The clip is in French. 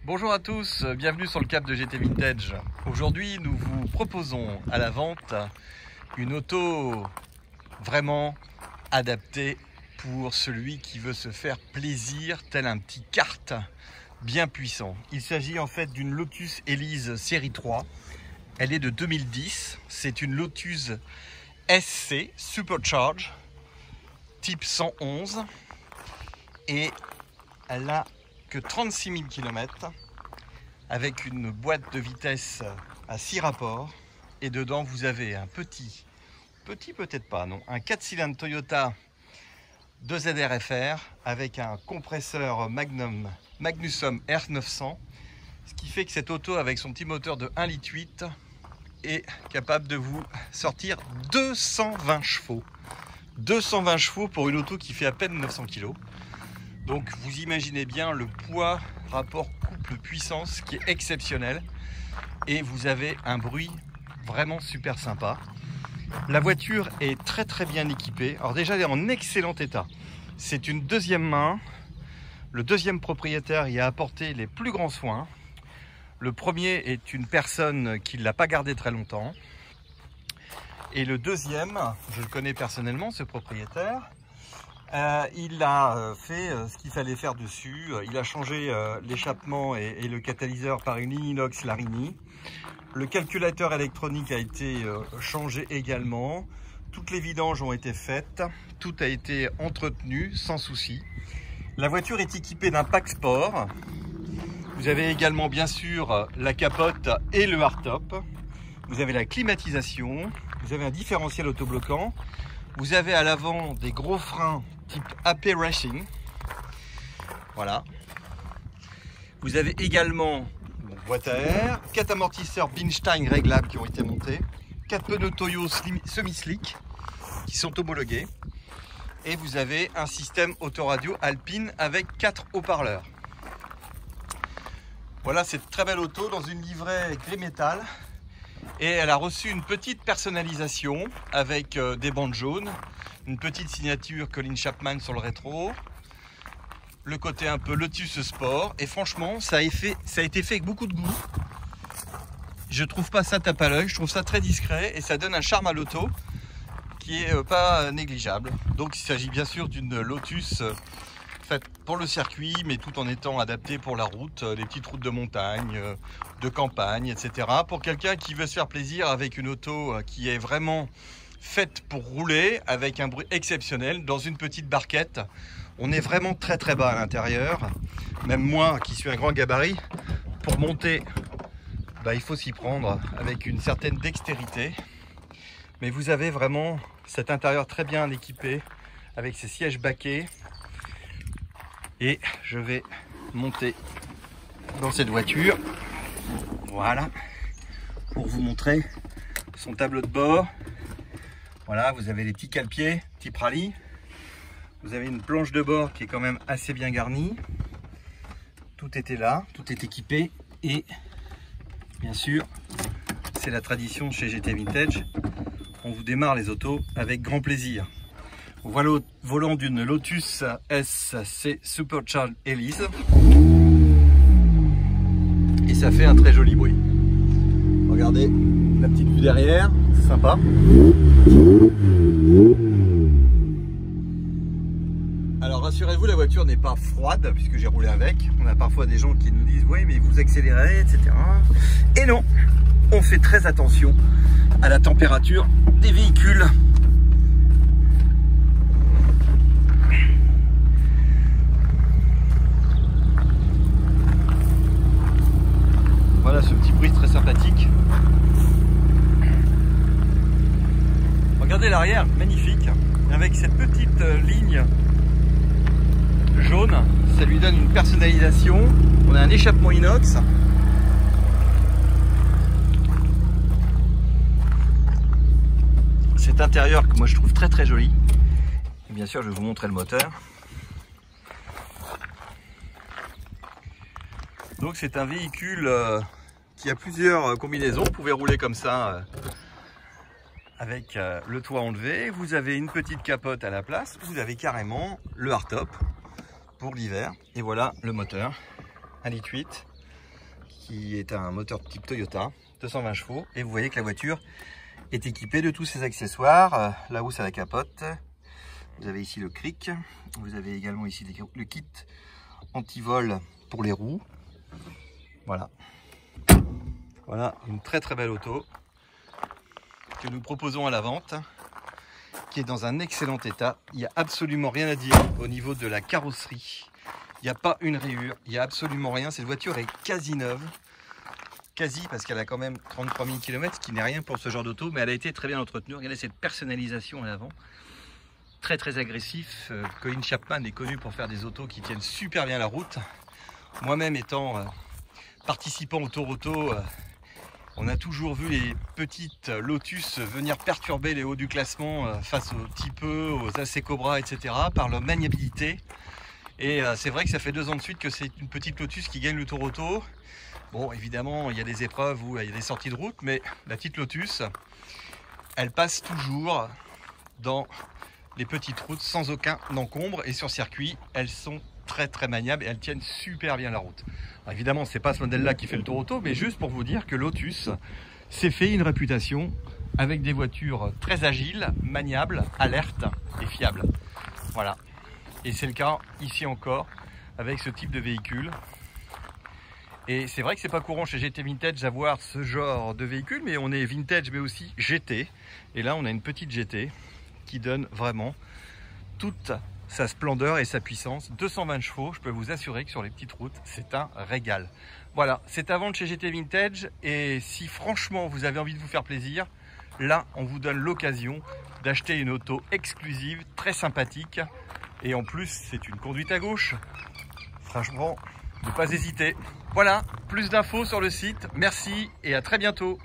Bonjour à tous, bienvenue sur le Cap de GT Vintage. Aujourd'hui, nous vous proposons à la vente une auto vraiment adaptée pour celui qui veut se faire plaisir, tel un petit kart bien puissant. Il s'agit en fait d'une Lotus Elise série 3. Elle est de 2010. C'est une Lotus SC Supercharge type 111 et elle a que 36 000 km avec une boîte de vitesse à 6 rapports et dedans vous avez un petit peut-être pas, non, un 4 cylindres Toyota 2ZR-FR avec un compresseur Magnusson R900, ce qui fait que cette auto avec son petit moteur de 1,8 litre est capable de vous sortir 220 chevaux. 220 chevaux pour une auto qui fait à peine 900 kg. Donc vous imaginez bien le poids rapport couple puissance qui est exceptionnel et vous avez un bruit vraiment super sympa. La voiture est très bien équipée. Alors déjà elle est en excellent état. C'est une deuxième main. Le deuxième propriétaire y a apporté les plus grands soins. Le premier est une personne qui ne l'a pas gardé très longtemps. Et le deuxième, je le connais personnellement, ce propriétaire. Il a fait ce qu'il fallait faire dessus. Il a changé l'échappement et le catalyseur par une ligne inox Larini. Le calculateur électronique a été changé également. Toutes les vidanges ont été faites. Tout a été entretenu sans souci. La voiture est équipée d'un pack sport. Vous avez également bien sûr la capote et le hardtop. Vous avez la climatisation. Vous avez un différentiel autobloquant. Vous avez à l'avant des gros freins type AP Racing. Voilà. Vous avez également une boîte à air, 4 amortisseurs Binstein réglables qui ont été montés, 4 pneus Toyo semi-slick qui sont homologués. Et vous avez un système autoradio Alpine avec 4 haut-parleurs. Voilà cette très belle auto dans une livrée gris métal. Et elle a reçu une petite personnalisation avec des bandes jaunes, une petite signature Colin Chapman sur le rétro, le côté un peu Lotus Sport. Et franchement, ça a été fait avec beaucoup de goût. Je trouve pas ça tape à l'œil, je trouve ça très discret et ça donne un charme à l'auto qui est pas négligeable. Donc il s'agit bien sûr d'une Lotus faite pour le circuit, mais tout en étant adaptée pour la route, les petites routes de montagne, de campagne, etc. Pour quelqu'un qui veut se faire plaisir avec une auto qui est vraiment faite pour rouler, avec un bruit exceptionnel, dans une petite barquette. On est vraiment très bas à l'intérieur. Même moi, qui suis un grand gabarit, pour monter, il faut s'y prendre avec une certaine dextérité. Mais vous avez vraiment cet intérieur très bien équipé, avec ses sièges baquets. Et je vais monter dans cette voiture, voilà, pour vous montrer son tableau de bord. Voilà, vous avez les petits cale-pieds type rallye. Vous avez une planche de bord qui est quand même assez bien garnie. Tout était là, tout est équipé. Et bien sûr, c'est la tradition chez GT Vintage. On vous démarre les autos avec grand plaisir. Voilà au volant d'une Lotus SC Supercharge Elise. Et ça fait un très joli bruit. Regardez la petite vue derrière, c'est sympa. Alors rassurez-vous, la voiture n'est pas froide puisque j'ai roulé avec. On a parfois des gens qui nous disent oui mais vous accélérez, etc. Et non, on fait très attention à la température des véhicules. Voilà ce petit bruit très sympathique. Regardez l'arrière, magnifique. Avec cette petite ligne jaune, ça lui donne une personnalisation. On a un échappement inox. Cet intérieur que moi je trouve très joli. Et bien sûr, je vais vous montrer le moteur. Donc c'est un véhicule qui a plusieurs combinaisons. Vous pouvez rouler comme ça avec le toit enlevé. Vous avez une petite capote à la place. Vous avez carrément le hardtop pour l'hiver. Et voilà le moteur, 1,8 litre, qui est un moteur de type Toyota, 220 chevaux. Et vous voyez que la voiture est équipée de tous ses accessoires. La housse à la capote. Vous avez ici le cric. Vous avez également ici le kit anti-vol pour les roues. Voilà. Voilà une très très belle auto que nous proposons à la vente, qui est dans un excellent état. Il n'y a absolument rien à dire au niveau de la carrosserie. Il n'y a pas une rayure, il n'y a absolument rien. Cette voiture est quasi neuve. Quasi, parce qu'elle a quand même 33 000 km, ce qui n'est rien pour ce genre d'auto, mais elle a été très bien entretenue. Regardez cette personnalisation à l'avant. Très très agressif. Colin Chapman est connu pour faire des autos qui tiennent super bien la route. Moi-même étant participant au Tour Auto, on a toujours vu les petites Lotus venir perturber les hauts du classement face aux Type-E, aux AC Cobra, etc. par leur maniabilité. Et c'est vrai que ça fait 2 ans de suite que c'est une petite Lotus qui gagne le Tour Auto. Bon, évidemment, il y a des épreuves où il y a des sorties de route, mais la petite Lotus, elle passe toujours dans les petites routes sans aucun encombre. Et sur circuit, elles sont très très maniables et elles tiennent super bien la route. Alors évidemment, c'est pas ce modèle-là qui fait le Tour Auto, mais juste pour vous dire que Lotus s'est fait une réputation avec des voitures très agiles, maniables, alertes et fiables. Voilà. Et c'est le cas ici encore avec ce type de véhicule. Et c'est vrai que c'est pas courant chez GT Vintage d'avoir ce genre de véhicule, mais on est vintage mais aussi GT. Et là on a une petite GT qui donne vraiment toute sa splendeur et sa puissance. 220 chevaux, je peux vous assurer que sur les petites routes, c'est un régal. Voilà, c'est à vendre chez GT Vintage. Et si franchement vous avez envie de vous faire plaisir, là on vous donne l'occasion d'acheter une auto exclusive, très sympathique. Et en plus, c'est une conduite à gauche. Franchement, ne pas hésiter. Voilà, plus d'infos sur le site. Merci et à très bientôt.